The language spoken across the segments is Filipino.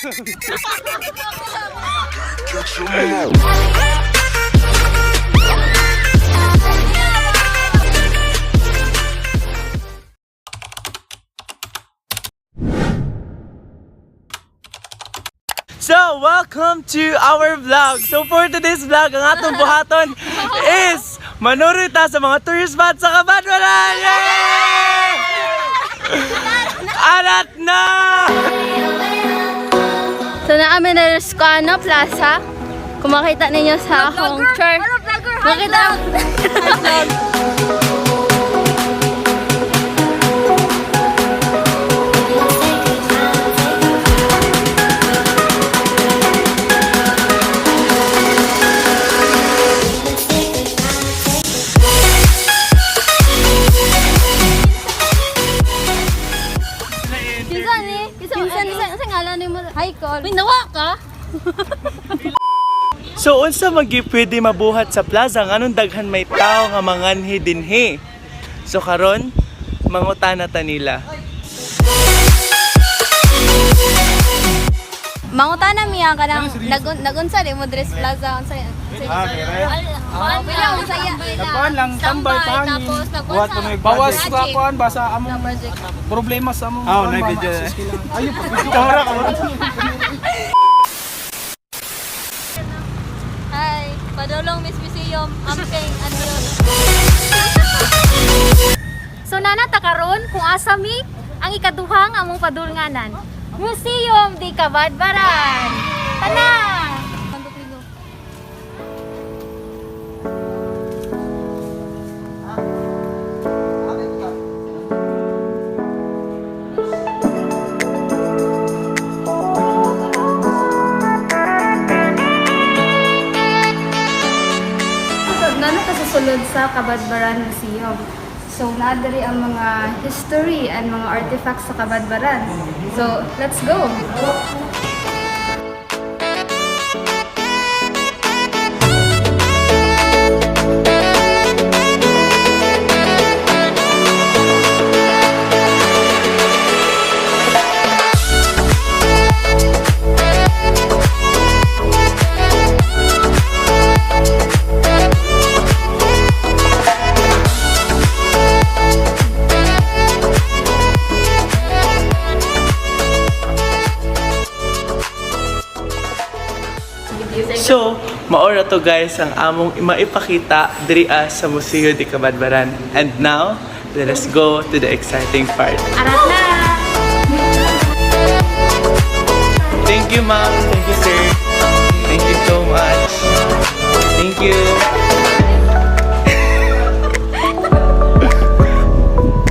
So, welcome to our vlog. So, for today's vlog, ang atong buhaton is manuro ta sa mga tourist spots sa Kabadbaran! Yay! Arat na! So, naamin na rin sa Plaza. Kung makita ninyo sa akong church. Makita May nawa ka? So, unsa magi pwede mabuhat sa plaza nganong daghan may tao nga manganhi dinhi. So, karon mangutana ta nila. Mangutana miya ka ng nagunsa di mo dress plaza unsa yan? Nakuan lang tambay pangin. Buhat ko may bawas kuan basa among problema sa among. Oh, na video. Ayo pa kamera ka. Hi, padulong Miss Museum, amping adios. So nana ta karon kung asa mi ang ikaduhang among padulnganan. Museum di Kabadbaran. Tana. Nana ka susulod sa Kabadbaran Museum. So, naadari ang mga history and mga artifacts sa Kabadbaran. So, let's go! So, maora to guys ang among maipakita diri sa Museo di Kabadbaran. And now, let us go to the exciting part. Arat na! Thank you, ma'am. Thank you, sir. Thank you so much. Thank you.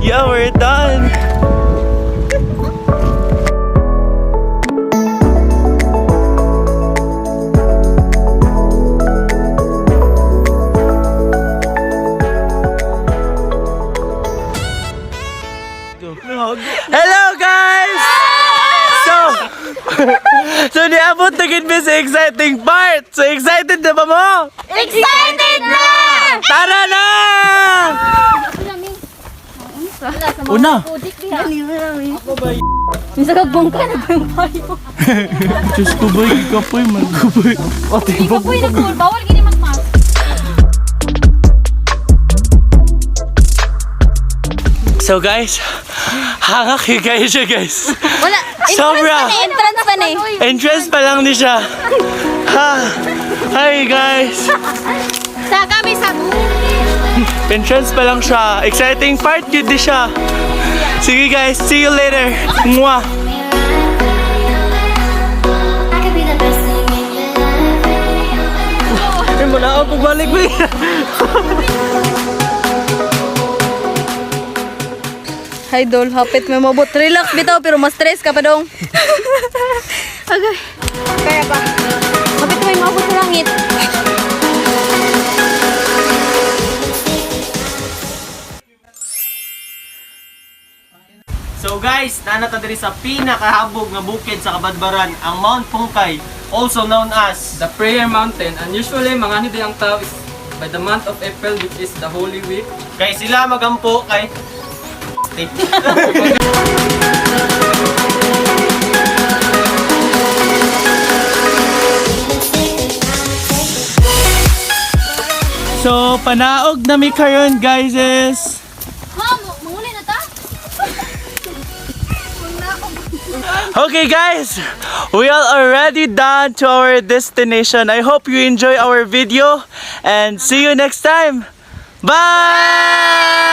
Yeah, we're done. Hello guys! So niabot na gid mi sa exciting part. So excited na ba mo? Excited na! Tara na! Una! Minsan kagbong ka na ba yung payo? Diyos ko ba, ikapoy, magkapoy. Ikapoy na cool, bawal gini magmas. So guys, hangak higay siya guys. Wala, Sobra! entrance pa na eh. Entrance pa lang ni siya. Ha! Hi guys! Sa kami sa Entrance pa lang siya. Exciting part yun di siya. Sige guys, see you later. Mwah! Ay, muna ako pagbalik mo. Hi Dol, hapit may mabot. Relax bitaw pero mas stress ka pa dong. Okay. Kaya ba? Hapit may mabot sa langit. So guys, nanata diri sa pinakahabog nga bukid sa Kabadbaran, ang Mount Pungkay, also known as The Prayer Mountain, and usually mga hindi ang tao is by the month of April, which is the Holy Week. kay sila magampo kay So, panaog na mi karon guys is Mangulay na ta? okay guys, we are already done to our destination. I hope you enjoy our video and see you next time. Bye!